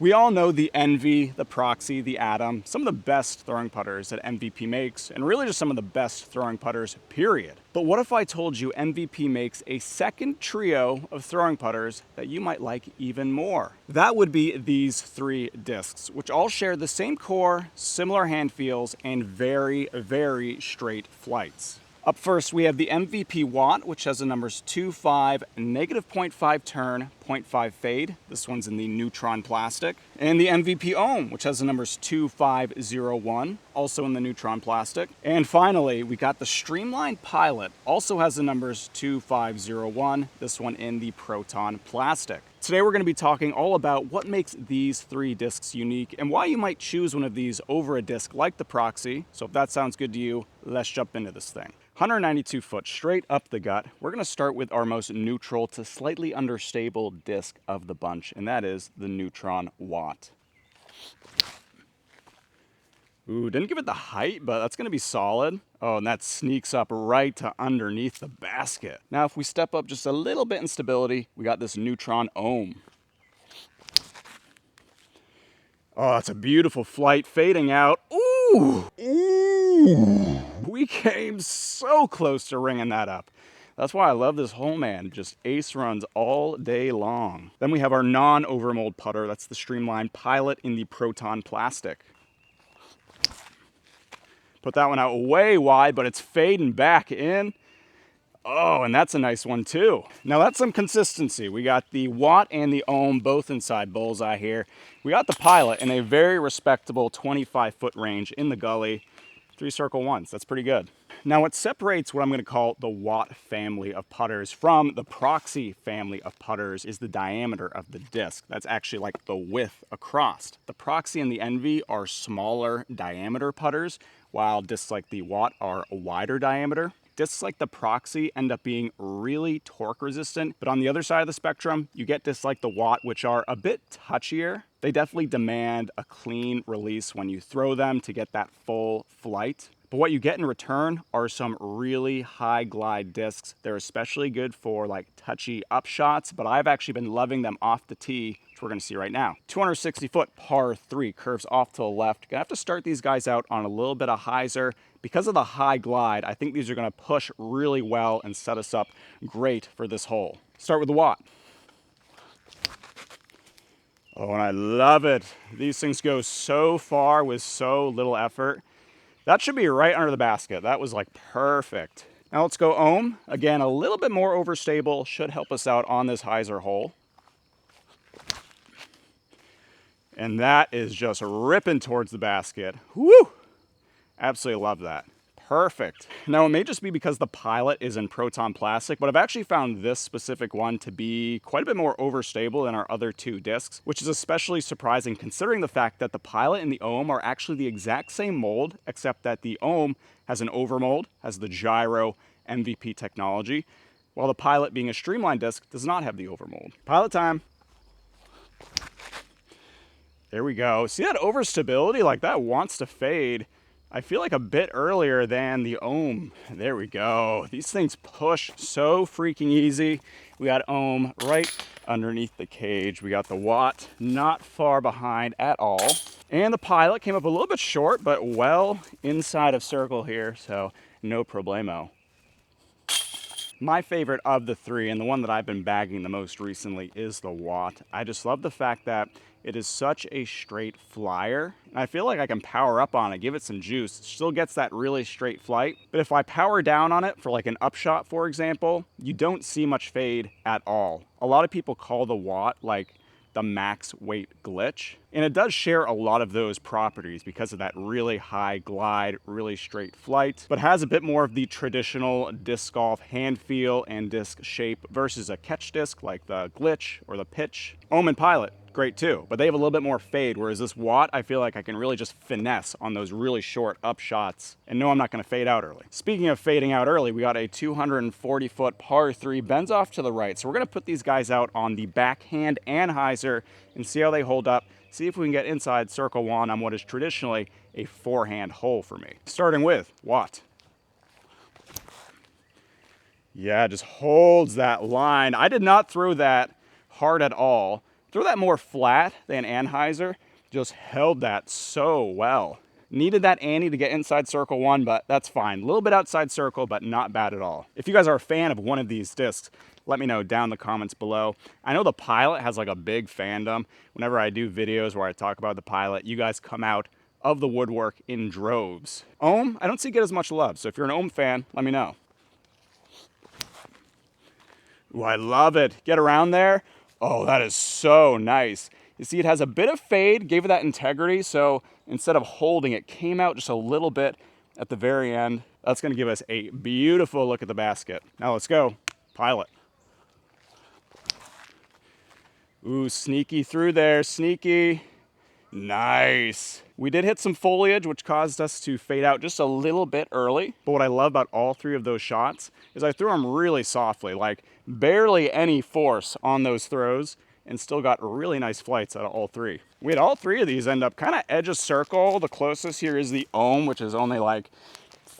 We all know the Envy, the Proxy, the Atom, some of the best throwing putters that MVP makes, and really just some of the best throwing putters, period. But what if I told you MVP makes a second trio of throwing putters that you might like even more? That would be these three discs, which all share the same core, similar hand feels, and very, very straight flights. Up first, we have the MVP Watt, which has the numbers 2, 5, negative 0.5 turn, 0.5 fade. This one's in the neutron plastic. And the MVP Ohm, which has the numbers 2, 5, 0, 1, also in the neutron plastic. And finally, we got the Streamline Pilot, also has the numbers 2, 5, 0, 1, this one in the proton plastic. Today we're going to be talking all about what makes these three discs unique and why you might choose one of these over a disc like the Proxy. So if that sounds good to you, let's jump into this thing. 192 foot straight up the gut. We're going to start with our most neutral to slightly understable disc of the bunch, and that is the Neutron Watt. Ooh, didn't give it the height, but that's going to be solid. Oh, and that sneaks up right to underneath the basket. Now, if we step up just a little bit in stability, we got this Neutron Ohm. Oh, that's a beautiful flight fading out. Ooh! Ooh! We came so close to ringing that up. That's why I love this hole, man. Just ace runs all day long. Then we have our non-overmold putter. That's the Streamline Pilot in the proton plastic. Put that one out way wide, but it's fading back in. Oh, and that's a nice one too. Now that's some consistency. We got the Watt and the Ohm both inside bullseye here. We got the Pilot in a very respectable 25-foot range in the gully. 3 circle ones, that's pretty good. Now what separates what I'm gonna call the Watt family of putters from the Proxy family of putters is the diameter of the disc. That's actually like the width across. The Proxy and the Envy are smaller diameter putters, while discs like the Watt are a wider diameter. Discs like the Proxy end up being really torque resistant, but on the other side of the spectrum, you get discs like the Watt, which are a bit touchier. They definitely demand a clean release when you throw them to get that full flight. But what you get in return are some really high glide discs. They're especially good for like touchy up shots, but I've actually been loving them off the tee, which we're gonna see right now. 260 foot par 3 curves off to the left. Gonna have to start these guys out on a little bit of hyzer. Because of the high glide, I think these are gonna push really well and set us up great for this hole. Start with the Watt. Oh, and I love it. These things go so far with so little effort. That should be right under the basket. That was like perfect. Now let's go Ohm. Again, a little bit more overstable, should help us out on this hyzer hole. And that is just ripping towards the basket. Woo! Absolutely love that. Perfect. Now, it may just be because the Pilot is in proton plastic, but I've actually found this specific one to be quite a bit more overstable than our other two discs, which is especially surprising considering the fact that the Pilot and the Ohm are actually the exact same mold, except that the Ohm has an overmold, has the gyro MVP technology, while the Pilot, being a streamline disc, does not have the overmold. Pilot time. There we go. See that overstability? Like that wants to fade. I feel like a bit earlier than the Ohm. There we go. These things push so freaking easy. We got Ohm right underneath the cage. We got the Watt not far behind at all. And the Pilot came up a little bit short, but well inside of circle here, so no problemo. My favorite of the three, and the one that I've been bagging the most recently, is the Watt. I just love the fact that it is such a straight flyer. I feel like I can power up on it, give it some juice. It still gets that really straight flight. But if I power down on it for like an upshot, for example, you don't see much fade at all. A lot of people call the Watt like the max weight glitch. And it does share a lot of those properties because of that really high glide, really straight flight, but has a bit more of the traditional disc golf hand feel and disc shape versus a catch disc like the glitch or the pitch. Ohm and Pilot, great too, but they have a little bit more fade, whereas this Watt, I feel like I can really just finesse on those really short up shots and know I'm not gonna fade out early. Speaking of fading out early, we got a 240 foot par 3, bends off to the right. So we're gonna put these guys out on the backhand and hyzer and see how they hold up. See if we can get inside circle one on what is traditionally a forehand hole for me. Starting with Watt. Yeah, just holds that line. I did not throw that hard at all. Throw that more flat than Anheuser. Just held that so well. Needed that Annie to get inside circle 1, but that's fine. A little bit outside circle, but not bad at all. If you guys are a fan of one of these discs, let me know down in the comments below. I know the Pilot has like a big fandom. Whenever I do videos where I talk about the Pilot, you guys come out of the woodwork in droves. Ohm, I don't see get as much love, so if you're an Ohm fan, let me know. Ooh, I love it. Get around there. Oh, that is so nice. You see, it has a bit of fade, gave it that integrity, so instead of holding, it came out just a little bit at the very end. That's gonna give us a beautiful look at the basket. Now let's go, Pilot. Ooh, sneaky through there, sneaky. Nice. We did hit some foliage, which caused us to fade out just a little bit early. But what I love about all 3 of those shots is I threw them really softly, like barely any force on those throws, and still got really nice flights out of all 3. We had all 3 of these end up kind of edge of circle. The closest here is the Ohm, which is only like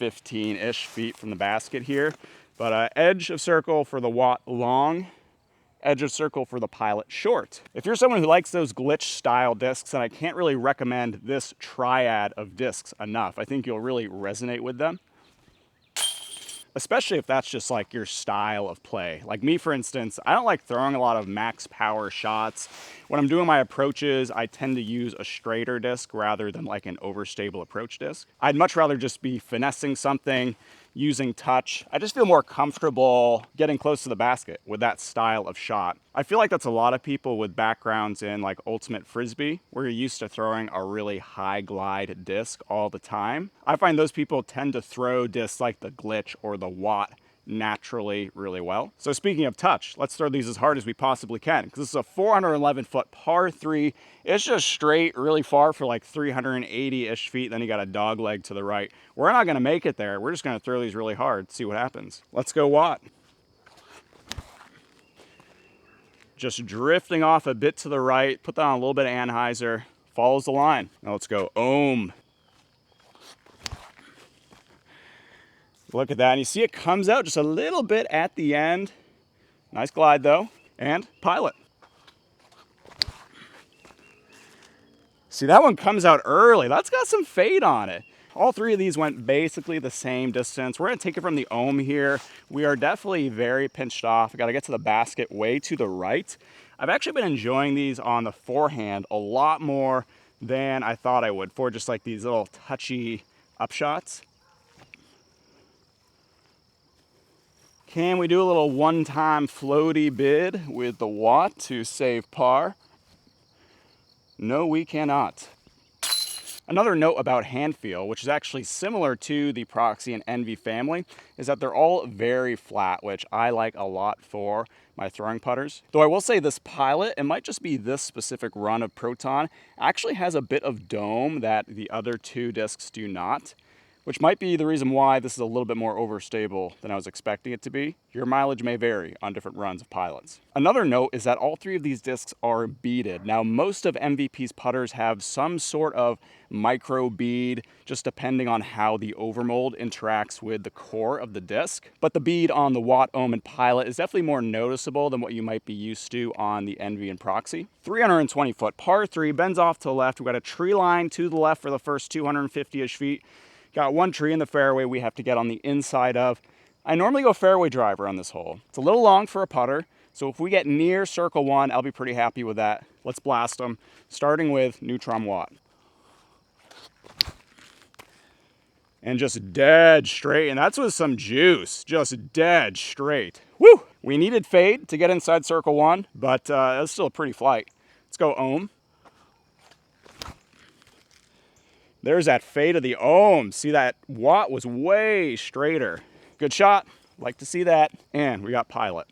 15-ish feet from the basket here. But edge of circle for the Watt long, edge of circle for the Pilot short. If you're someone who likes those glitch style discs, then I can't really recommend this triad of discs enough. I think you'll really resonate with them, especially if that's just like your style of play. Like me, for instance, I don't like throwing a lot of max power shots. When I'm doing my approaches, I tend to use a straighter disc rather than like an overstable approach disc. I'd much rather just be finessing something, using touch. I just feel more comfortable getting close to the basket with that style of shot. I feel like that's a lot of people with backgrounds in like ultimate Frisbee, where you're used to throwing a really high glide disc all the time. I find those people tend to throw discs like the Glitch or the Watt naturally really well. So speaking of touch, let's throw these as hard as we possibly can, because this is a 411-foot par 3. It's just straight really far for like 380-ish feet. Then you got a dog leg to the right. We're not going to make it there. We're just going to throw these really hard, see what happens. Let's go Watt. Just drifting off a bit to the right. Put that on a little bit of Anheuser. Follows the line. Now let's go Ohm. Look at that, and you see it comes out just a little bit at the end. Nice glide though, and Pilot. See, that one comes out early. That's got some fade on it. All 3 of these went basically the same distance. We're gonna take it from the Ohm here. We are definitely very pinched off. I gotta get to the basket way to the right. I've actually been enjoying these on the forehand a lot more than I thought I would for just like these little touchy upshots. Can we do a little one-time floaty bid with the Watt to save par? No, we cannot. Another note about hand feel, which is actually similar to the Proxy and Envy family, is that they're all very flat, which I like a lot for my throwing putters. Though I will say this Pilot, it might just be this specific run of Proton, actually has a bit of dome that the other 2 discs do not, which might be the reason why this is a little bit more overstable than I was expecting it to be. Your mileage may vary on different runs of Pilots. Another note is that all 3 of these discs are beaded. Now, most of MVP's putters have some sort of micro bead, just depending on how the overmold interacts with the core of the disc. But the bead on the Watt, Ohm, and Pilot is definitely more noticeable than what you might be used to on the Envy and Proxy. 320-foot par 3, bends off to the left. We've got a tree line to the left for the first 250-ish feet. Got one tree in the fairway we have to get on the inside of. I normally go fairway driver on this hole. It's a little long for a putter, so if we get near circle 1, I'll be pretty happy with that. Let's blast them, starting with Neutron Watt. And just dead straight, and that's with some juice, just dead straight. Woo! We needed fade to get inside circle 1, but that's still a pretty flight. Let's go Ohm. There's that fade of the Ohm. See, that Watt was way straighter. Good shot. Like to see that. And we got Pilot.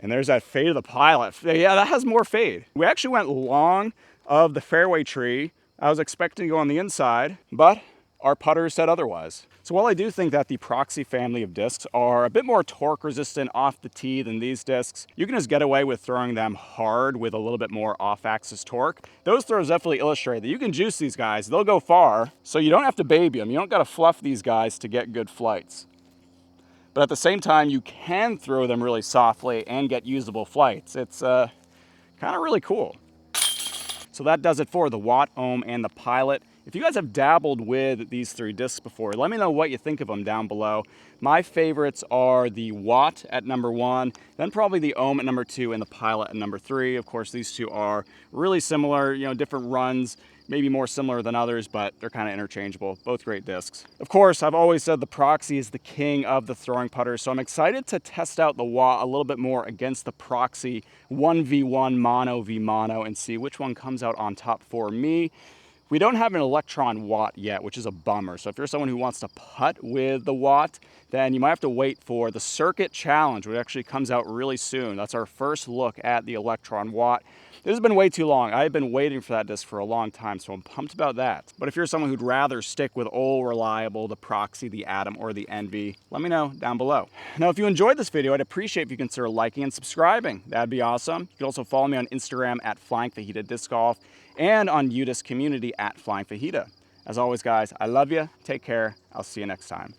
And there's that fade of the Pilot. Yeah, that has more fade. We actually went long of the fairway tree. I was expecting to go on the inside, but our putter said otherwise. So while I do think that the Proxy family of discs are a bit more torque resistant off the tee than these discs, you can just get away with throwing them hard with a little bit more off-axis torque. Those throws definitely illustrate that you can juice these guys. They'll go far, so you don't have to baby them. You don't got to fluff these guys to get good flights. but at the same time, you can throw them really softly and get usable flights. It's kind of really cool. So that does it for the Watt, Ohm, and the Pilot. If you guys have dabbled with these 3 discs before, let me know what you think of them down below. My favorites are the Watt at number 1, then probably the Ohm at number 2, and the Pilot at number 3. Of course, these two are really similar, different runs, maybe more similar than others, but they're kind of interchangeable. Both great discs. Of course, I've always said the Proxy is the king of the throwing putters, so I'm excited to test out the Watt a little bit more against the Proxy 1v1 mono v mono and see which one comes out on top for me. We don't have an Electron Watt yet, which is a bummer. So if you're someone who wants to putt with the Watt, then you might have to wait for the Circuit Challenge, which actually comes out really soon. That's our first look at the Electron Watt. This has been way too long. I've been waiting for that disc for a long time, so I'm pumped about that. But if you're someone who'd rather stick with old reliable, the Proxy, the Atom, or the Envy, let me know down below. Now, if you enjoyed this video, I'd appreciate if you consider liking and subscribing. That'd be awesome. You can also follow me on Instagram at Flying Fajita Disc Golf and on UDisc Community at Flying Fajita. As always, guys, I love you. Take care. I'll see you next time.